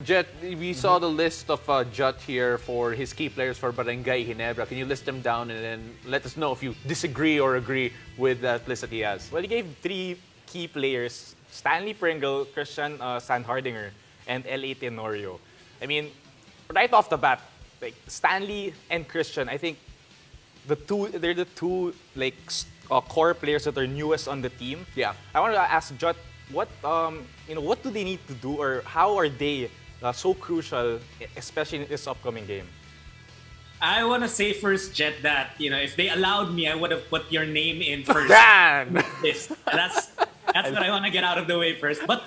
Jet, we saw the list of Jutt here for his key players for Barangay Ginebra. Can you list them down and then let us know if you disagree or agree with that list that he has? Well, he gave three key players: Stanley Pringle, Christian Sandhardinger, and L.A. Tenorio. I mean, right off the bat, like Stanley and Christian, I think they're the two core players that are newest on the team. Yeah. I want to ask Jutt, what what do they need to do, or how are they so crucial, especially in this upcoming game? I want to say first, Jet, that if they allowed me, I would have put your name in first. Dan! List. That's what I want to get out of the way first. But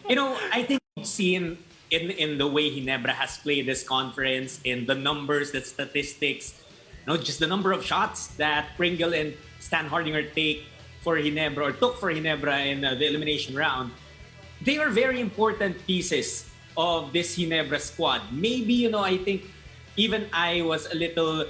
I think we've seen in the way Ginebra has played this conference, in the numbers, the statistics, just the number of shots that Pringle and Stan Hardinger took for Ginebra in the elimination round. They are very important pieces of this Ginebra squad. Maybe, I think even I was a little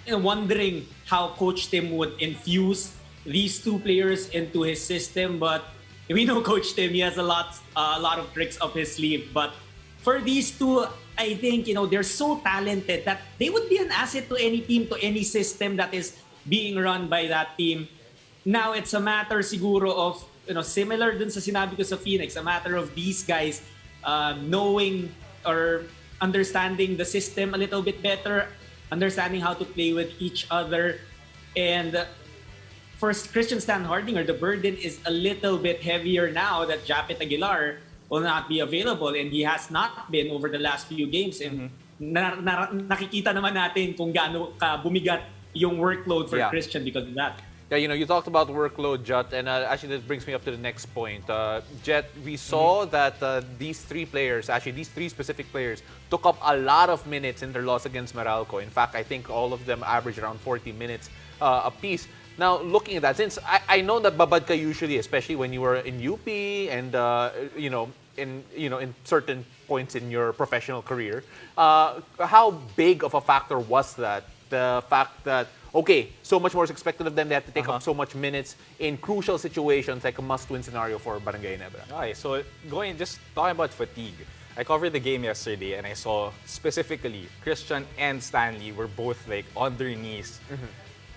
wondering how Coach Tim would infuse these two players into his system. But we know Coach Tim, he has a lot of tricks up his sleeve. But for these two, I think, they're so talented that they would be an asset to any team, to any system that is being run by that team. Now, it's a matter siguro of, similar dun sa sinabi ko sa Phoenix, a matter of these guys knowing or understanding the system a little bit better, understanding how to play with each other. And for Christian Stan Hardinger, the burden is a little bit heavier now that Japet Aguilar will not be available, and he has not been over the last few games. And nakikita naman natin kung gaano ka bumigat yung workload for Christian because of that. Yeah, you talked about workload, Jutt, and actually this brings me up to the next point. Jet, we saw that these three specific players, took up a lot of minutes in their loss against Meralco. In fact, I think all of them averaged around 40 minutes apiece. Now, looking at that, since I know that babad ka usually, especially when you were in UP and in certain points in your professional career, how big of a factor was that? The fact that so much more is expected of them. They have to take up so much minutes in crucial situations, like a must-win scenario for Barangay Ginebra. Okay, so just talking about fatigue, I covered the game yesterday and I saw specifically Christian and Stanley were both on their knees.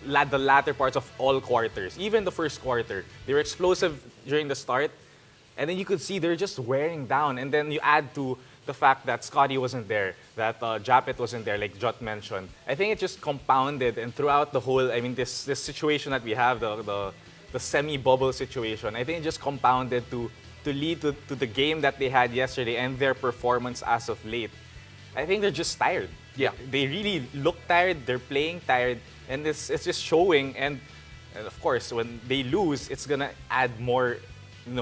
The latter parts of all quarters, even the first quarter. They were explosive during the start, and then you could see they're just wearing down. And then you add to the fact that Scotty wasn't there, that Japet wasn't there, like Jutt mentioned. I think it just compounded, and throughout the whole, this situation that we have, the semi-bubble situation, I think it just compounded to lead to the game that they had yesterday and their performance as of late. I think they're just tired. Yeah. They really look tired, they're playing tired, and it's just showing. And of course, when they lose, it's gonna add more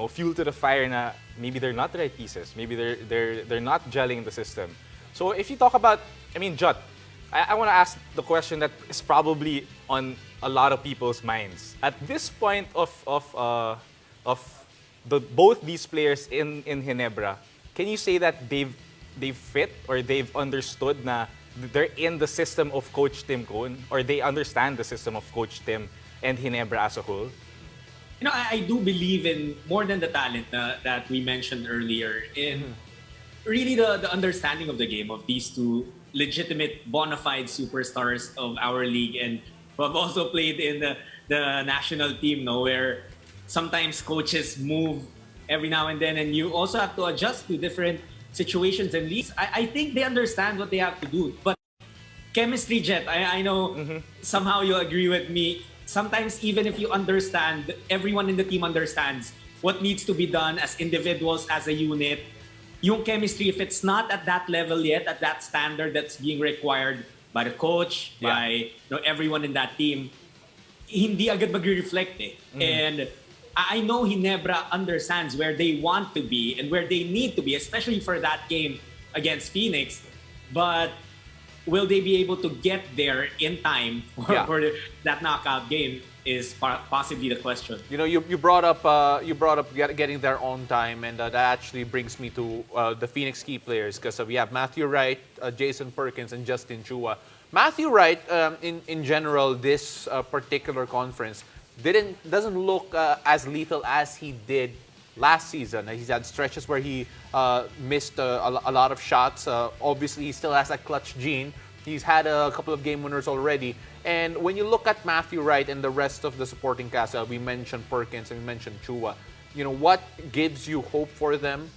fuel to the fire na maybe they're not the right pieces. Maybe they're not gelling in the system. So if you talk about, Jutt, I want to ask the question that is probably on a lot of people's minds. At this point of both these players in Ginebra, can you say that they've fit, or they've understood na they're in the system of Coach Tim Cone, or they understand the system of Coach Tim and Ginebra as a whole? I do believe in more than the talent that we mentioned earlier, in really the understanding of the game of these two legitimate bona fide superstars of our league, and who have also played in the national team, where sometimes coaches move every now and then, and you also have to adjust to different situations and leagues. I think they understand what they have to do. But chemistry, Jet, I know somehow you agree with me. Sometimes even if you understand, everyone in the team understands what needs to be done as individuals, as a unit. Yung chemistry, if it's not at that level yet, at that standard that's being required by the coach, by everyone in that team, hindi agad magre-reflect eh. And I know Ginebra understands where they want to be and where they need to be, especially for that game against Phoenix. But will they be able to get there in time for that knockout game is possibly the question. You brought up getting there on time, and that actually brings me to the Phoenix key players, because we have Matthew Wright, Jason Perkins, and Justin Chua. Matthew Wright, in general, this particular conference doesn't look as lethal as he did last season. He's had stretches where he missed a lot of shots. Obviously, he still has that clutch gene. He's had a couple of game winners already. And when you look at Matthew Wright and the rest of the supporting cast, we mentioned Perkins and we mentioned Chua. What gives you hope for them,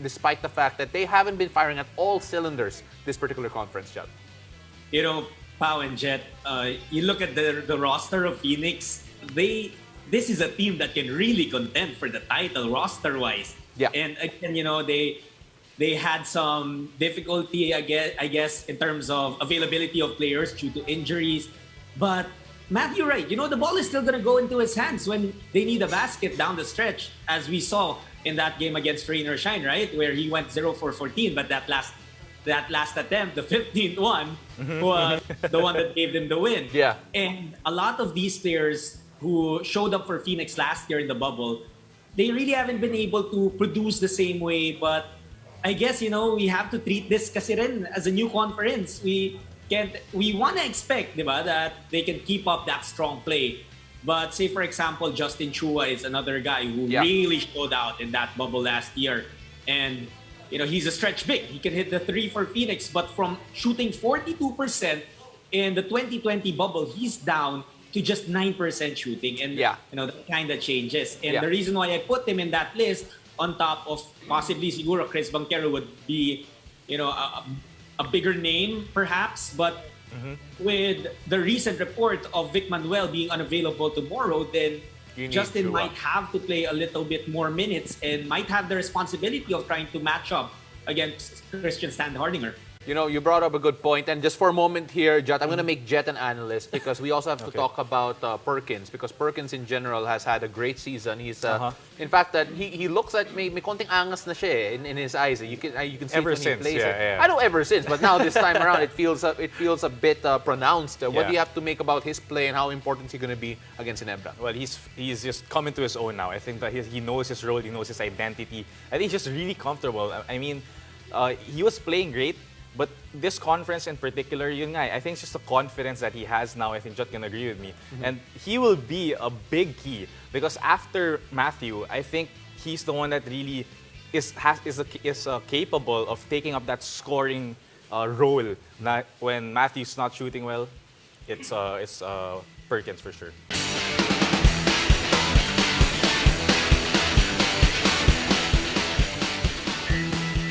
despite the fact that they haven't been firing at all cylinders this particular conference, Jutt? Pao and Jet, you look at the roster of Phoenix, this is a team that can really contend for the title roster-wise. Yeah. And again, they had some difficulty, I guess, in terms of availability of players due to injuries. But Matthew Wright, the ball is still going to go into his hands when they need a basket down the stretch, as we saw in that game against Rain or Shine, right? Where he went 0 for 14, but that last attempt, the 15th one, was the one that gave them the win. Yeah. And a lot of these players who showed up for Phoenix last year in the bubble, they really haven't been able to produce the same way. But I guess, we have to treat this kasi rin as a new conference. We want to expect, diba, that they can keep up that strong play. But say, for example, Justin Chua is another guy who really showed out in that bubble last year. And he's a stretch big. He can hit the three for Phoenix, but from shooting 42% in the 2020 bubble, he's down to just 9% shooting. And, that kind of changes. And the reason why I put him in that list on top of possibly siguro Chris Banquero would be, a bigger name perhaps. But with the recent report of Vic Manuel being unavailable tomorrow, then Justin might have to play a little bit more minutes and might have the responsibility of trying to match up against Christian Standhardinger. You brought up a good point. And just for a moment here, Jutt, I'm going to make Jet an analyst because we also have to talk about Perkins, because Perkins in general has had a great season. He's, in fact, that he looks like may konting angas na siya in his eyes. You can see ever when since, he plays it. yeah. I know ever since, but now this time around it feels a bit pronounced. What do you have to make about his play and how important is he going to be against Ginebra? Well, he's just come into his own now. I think that he knows his role, he knows his identity. I think he's just really comfortable. I mean, he was playing great. But this conference in particular, I think it's just the confidence that he has now. I think Jutt can agree with me. And he will be a big key because after Matthew, I think he's the one that really is capable of taking up that scoring role. When Matthew's not shooting well, it's Perkins for sure.